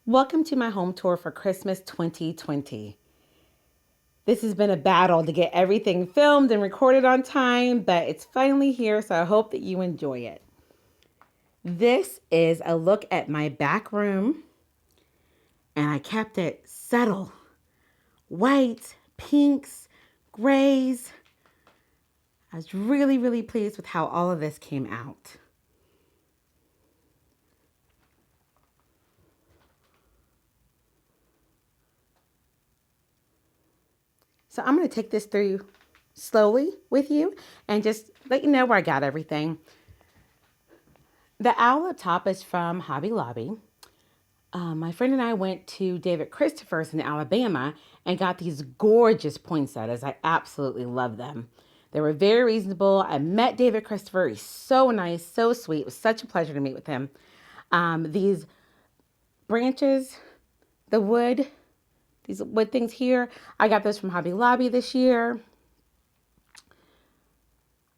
Welcome to my home tour for Christmas 2020. This has been a battle to get everything filmed and recorded on time, but it's finally here, so I hope that you enjoy it. This is a look at my back room, and I kept it subtle. Whites, pinks, grays. I was really pleased with how all of this came out. So I'm going to take this through slowly with you and just let you know where I got everything. The owl up top is from Hobby Lobby. My friend and I went to David Christopher's in Alabama and got these gorgeous poinsettias. I absolutely love them. They were very reasonable. I met David Christopher. He's so nice, so sweet. It was such a pleasure to meet with him. These branches, the wood, these wood things here, I got those from Hobby Lobby this year.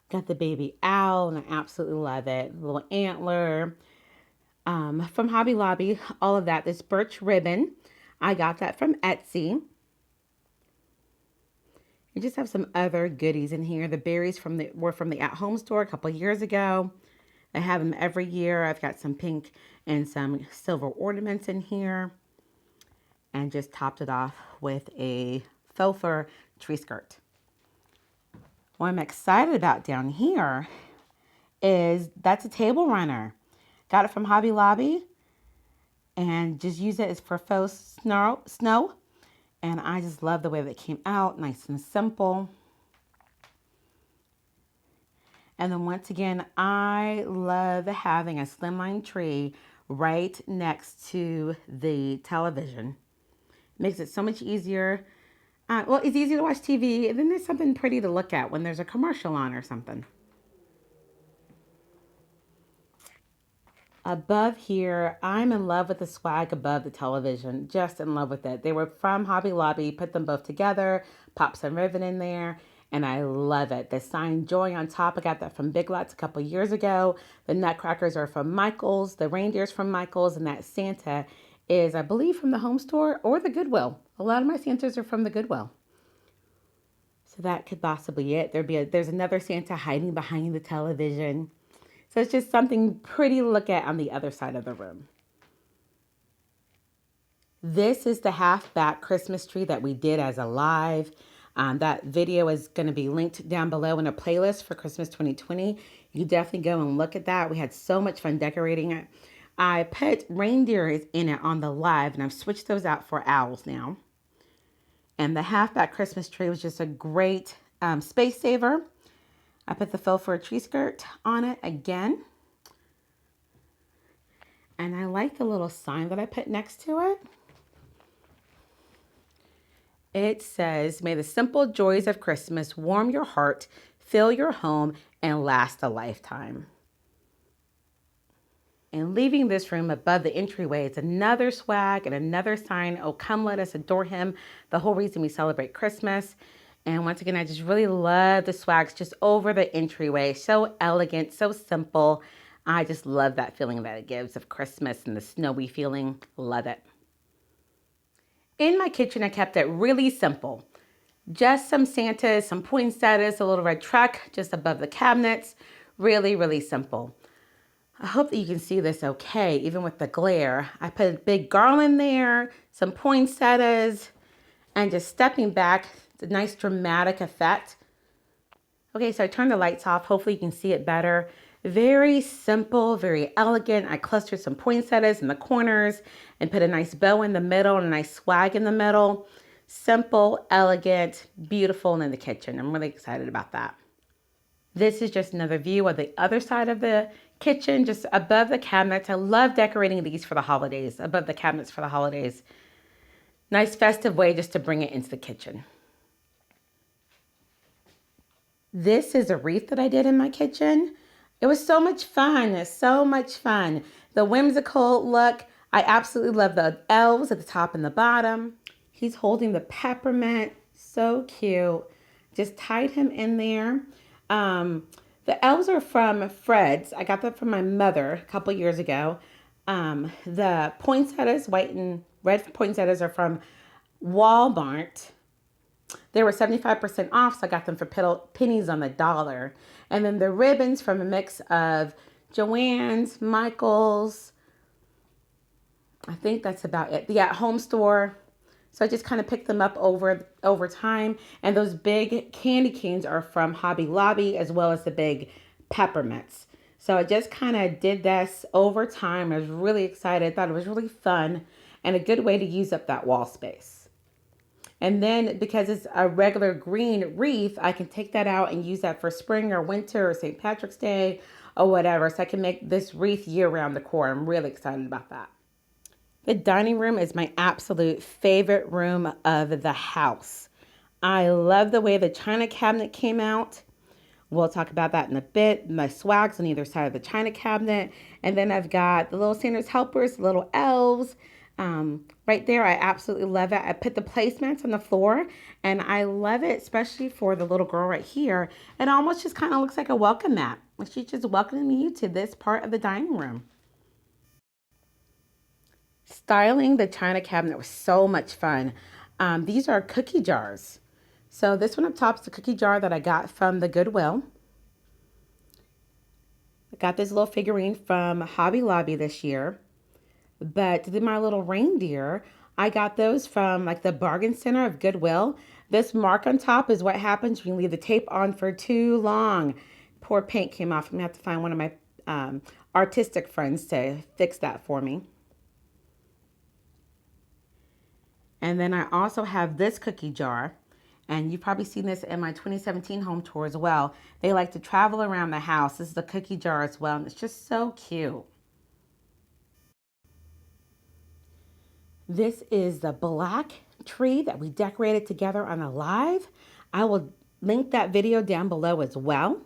Got the baby owl, and I absolutely love it. The little antler. From Hobby Lobby, all of that. This birch ribbon, I got that from Etsy. You just have some other goodies in here. The berries were from the At Home store a couple years ago. I have them every year. I've got some pink and some silver ornaments in here, and just topped it off with a faux fur tree skirt. What I'm excited about down here is that's a table runner. Got it from Hobby Lobby and just use it as for faux snow. And I just love the way that it came out, nice and simple. And then once again, I love having a slimline tree right next to the television. Makes it so much easier. Well, it's easy to watch TV, and then there's something pretty to look at when there's a commercial on or something. Above here, I'm in love with the swag above the television, just in love with it. They were from Hobby Lobby, put them both together, pop some ribbon in there, and I love it. The sign Joy on top, I got that from Big Lots a couple years ago. The nutcrackers are from Michael's, the reindeer's from Michael's, and that Santa is, I believe, from the home store or the Goodwill. A lot of my Santas are from the Goodwill. So that could possibly be it. There's another Santa hiding behind the television. So it's just something pretty to look at on the other side of the room. This is the half back Christmas tree that we did as a live. That video is going to be linked down below in a playlist for Christmas 2020. You definitely go and look at that. We had so much fun decorating it. I put reindeers in it on the live, and I've switched those out for owls now. And the half back Christmas tree was just a great space saver. I put the faux fur tree skirt on it again. And I like the little sign that I put next to it. It says, "May the simple joys of Christmas warm your heart, fill your home, and last a lifetime." And leaving this room above the entryway is another swag and another sign. Oh, come let us adore him. The whole reason we celebrate Christmas. And once again, I just really love the swags just over the entryway. So elegant, so simple. I just love that feeling that it gives of Christmas and the snowy feeling. Love it. In my kitchen, I kept it really simple. Just some Santas, some poinsettias, a little red truck just above the cabinets. Really simple. I hope that you can see this okay, even with the glare. I put a big garland there, some poinsettias, and just stepping back, it's a nice dramatic effect. Okay, so I turned the lights off. Hopefully you can see it better. Very simple, very elegant. I clustered some poinsettias in the corners and put a nice bow in the middle and a nice swag in the middle. Simple, elegant, beautiful, and in the kitchen. I'm really excited about that. This is just another view of the other side of the kitchen, just above the cabinets. I love decorating these for the holidays, above the cabinets for the holidays. Nice festive way just to bring it into the kitchen. This is a wreath that I did in my kitchen. It was so much fun, so much fun. The whimsical look. I absolutely love the elves at the top and the bottom. He's holding the peppermint, so cute. Just tied him in there. The elves are from Fred's. I got that from my mother a couple years ago. The poinsettias, white and red poinsettias, are from Walmart. They were 75% off, so I got them for pennies on the dollar. And then the ribbons from a mix of Joann's, Michael's, I think that's about it. The at home store. So I just kind of picked them up over time. And those big candy canes are from Hobby Lobby, as well as the big peppermints. So I just kind of did this over time. I was really excited. Thought it was really fun and a good way to use up that wall space. And then because it's a regular green wreath, I can take that out and use that for spring or winter or St. Patrick's Day or whatever. So I can make this wreath year round decor. I'm really excited about that. The dining room is my absolute favorite room of the house. I love the way the china cabinet came out. We'll talk about that in a bit. My swags on either side of the china cabinet. And then I've got the little Santa's helpers, little elves. Right there, I absolutely love it. I put the placemats on the floor and I love it, especially for the little girl right here. It almost just kind of looks like a welcome mat. She's just welcoming you to this part of the dining room. Styling the china cabinet was so much fun. These are cookie jars. So this one up top is the cookie jar that I got from the Goodwill. I got this little figurine from Hobby Lobby this year. But my little reindeer, I got those from like the bargain center of Goodwill. This mark on top is what happens when you leave the tape on for too long. Poor paint came off. I'm gonna have to find one of my artistic friends to fix that for me. And then I also have this cookie jar. And you've probably seen this in my 2017 home tour as well. They like to travel around the house. This is a cookie jar as well. And it's just so cute. This is the black tree that we decorated together on a live. I will link that video down below as well.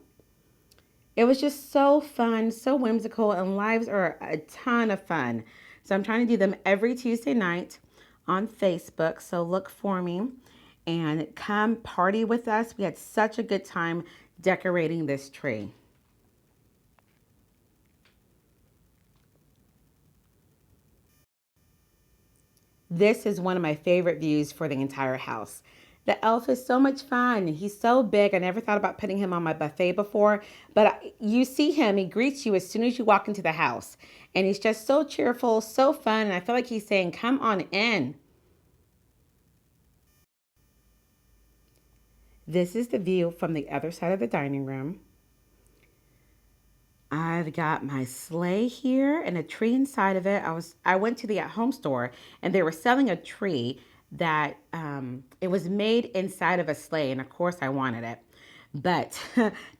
It was just so fun, so whimsical, and lives are a ton of fun. So I'm trying to do them every Tuesday night on Facebook. So look for me and come party with us. We had such a good time decorating this tree. This is one of my favorite views for the entire house. The elf is so much fun. He's so big. I never thought about putting him on my buffet before, but you see him, he greets you as soon as you walk into the house. And he's just so cheerful, so fun. And I feel like he's saying, come on in. This is the view from the other side of the dining room. I've got my sleigh here and a tree inside of it. I went to the at-home store and they were selling a tree that it was made inside of a sleigh, and of course I wanted it. But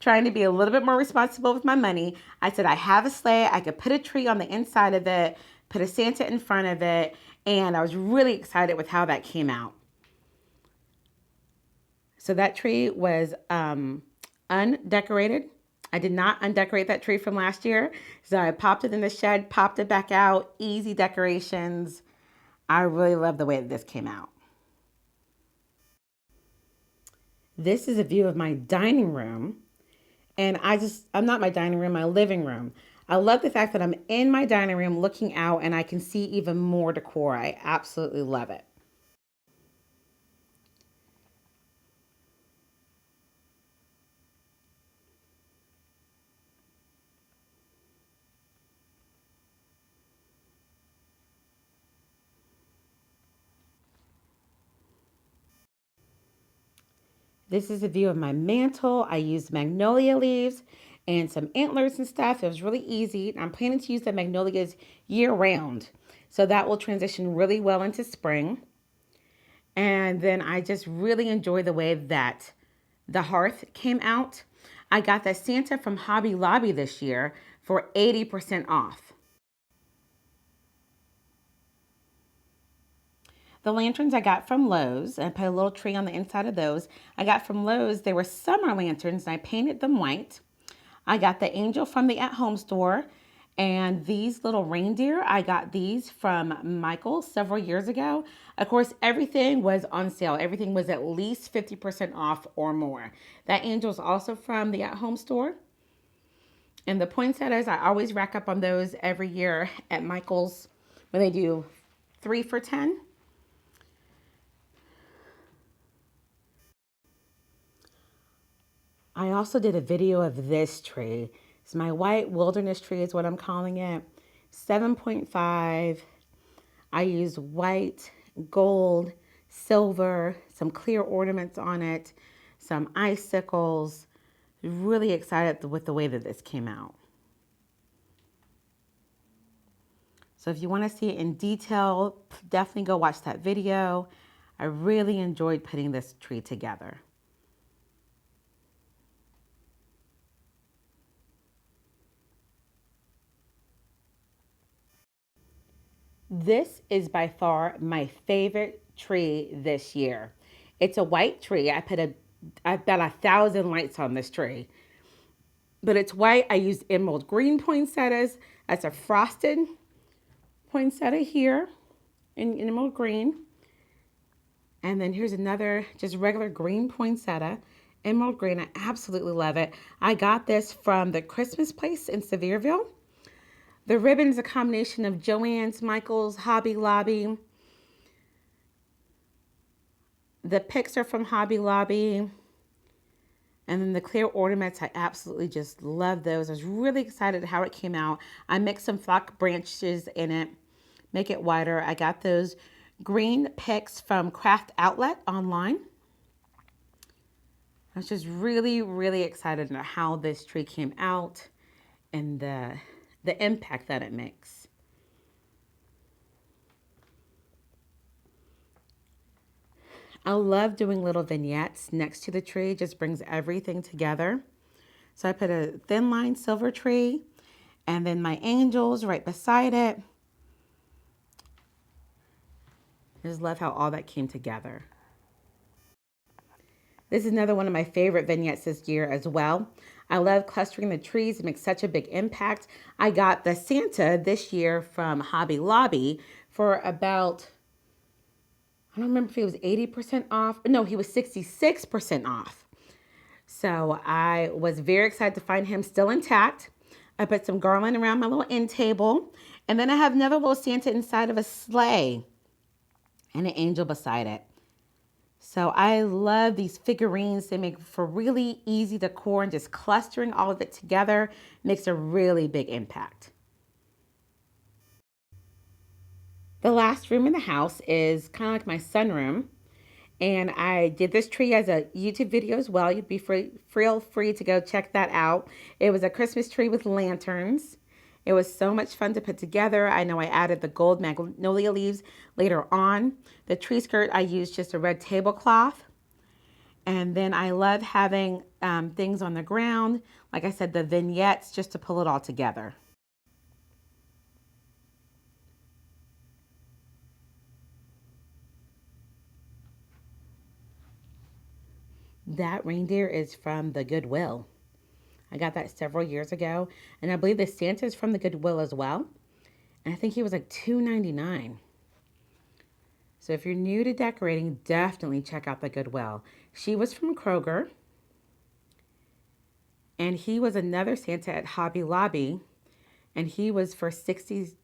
trying to be a little bit more responsible with my money, I said I have a sleigh. I could put a tree on the inside of it, put a Santa in front of it, and I was really excited with how that came out. So that tree was undecorated. I did not undecorate that tree from last year. So I popped it in the shed, popped it back out, easy decorations. I really love the way that this came out. This is a view of my dining room. And I'm not my dining room, my living room. I love the fact that I'm in my dining room looking out and I can see even more decor. I absolutely love it. This is a view of my mantle. I used magnolia leaves and some antlers and stuff. It was really easy. I'm planning to use the magnolias year round. So that will transition really well into spring. And then I just really enjoy the way that the hearth came out. I got that Santa from Hobby Lobby this year for 80% off. The lanterns I got from Lowe's, and I put a little tree on the inside of those. I got from Lowe's. They were summer lanterns, and I painted them white. I got the angel from the at-home store, and these little reindeer, I got these from Michael several years ago. Of course, everything was on sale. Everything was at least 50% off or more. That angel's also from the at-home store. And the poinsettias, I always rack up on those every year at Michael's when they do 3 for $10. I also did a video of this tree. It's my white wilderness tree is what I'm calling it. 7.5. I use white, gold, silver, some clear ornaments on it, some icicles. Really excited with the way that this came out. So if you want to see it in detail, definitely go watch that video. I really enjoyed putting this tree together. This is by far my favorite tree this year. It's a white tree. I put about 1,000 lights on this tree. But it's white. I used emerald green poinsettias. That's a frosted poinsettia here in emerald green. And then here's another just regular green poinsettia, emerald green. I absolutely love it. I got this from the Christmas place in Sevierville. The ribbon is a combination of Joann's, Michael's, Hobby Lobby. The picks are from Hobby Lobby. And then the clear ornaments, I absolutely just love those. I was really excited how it came out. I mixed some flock branches in it, make it wider. I got those green picks from Craft Outlet online. I was just really, really excited about how this tree came out and the impact that it makes. I love doing little vignettes next to the tree. It just brings everything together. So I put a thin line silver tree and then my angels right beside it. I just love how all that came together. This is another one of my favorite vignettes this year as well. I love clustering the trees. It makes such a big impact. I got the Santa this year from Hobby Lobby for about, I don't remember if he was 80% off. No, he was 66% off. So I was very excited to find him still intact. I put some garland around my little end table. And then I have another little Santa inside of a sleigh and an angel beside it. So I love these figurines. They make for really easy decor, and just clustering all of it together makes a really big impact. The last room in the house is kind of like my sunroom. And I did this tree as a YouTube video as well. You'd be feel free to go check that out. It was a Christmas tree with lanterns. It was so much fun to put together. I know I added the gold magnolia leaves later on. The tree skirt, I used just a red tablecloth. And then I love having things on the ground. Like I said, the vignettes, just to pull it all together. That reindeer is from the Goodwill. I got that several years ago. And I believe the Santa is from the Goodwill as well. And I think he was like $2.99. So if you're new to decorating, definitely check out the Goodwill. She was from Kroger. And he was another Santa at Hobby Lobby. And he was for 66%.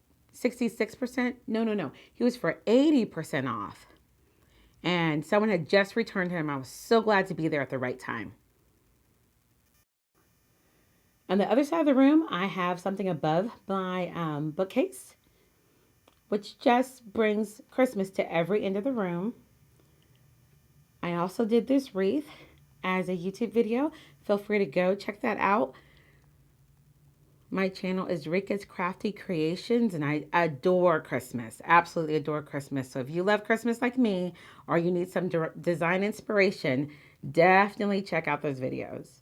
No. He was for 80% off. And someone had just returned him. I was so glad to be there at the right time. On the other side of the room, I have something above my bookcase, which just brings Christmas to every end of the room. I also did this wreath as a YouTube video. Feel free to go check that out. My channel is Rika's Crafty Creations, and I adore Christmas. Absolutely adore Christmas. So if you love Christmas like me, or you need some design inspiration, definitely check out those videos.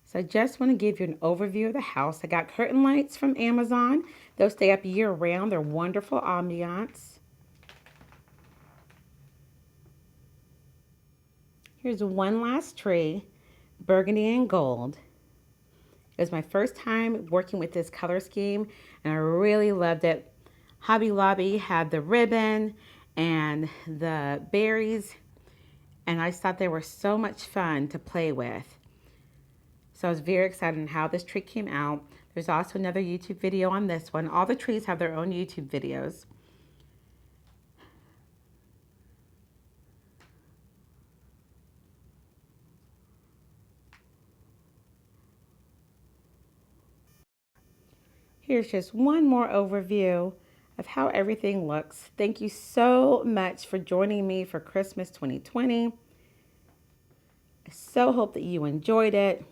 So I just want to give you an overview of the house. I got curtain lights from Amazon. They'll stay up year round. They're wonderful ambiance. Here's one last tree, burgundy and gold. It was my first time working with this color scheme, and I really loved it. Hobby Lobby had the ribbon and the berries, and I just thought they were so much fun to play with. So I was very excited on how this tree came out. There's also another YouTube video on this one. All the trees have their own YouTube videos. Here's just one more overview of how everything looks. Thank you so much for joining me for Christmas 2020. I so hope that you enjoyed it.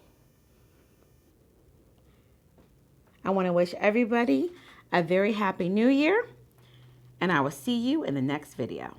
I want to wish everybody a very happy new year, and I will see you in the next video.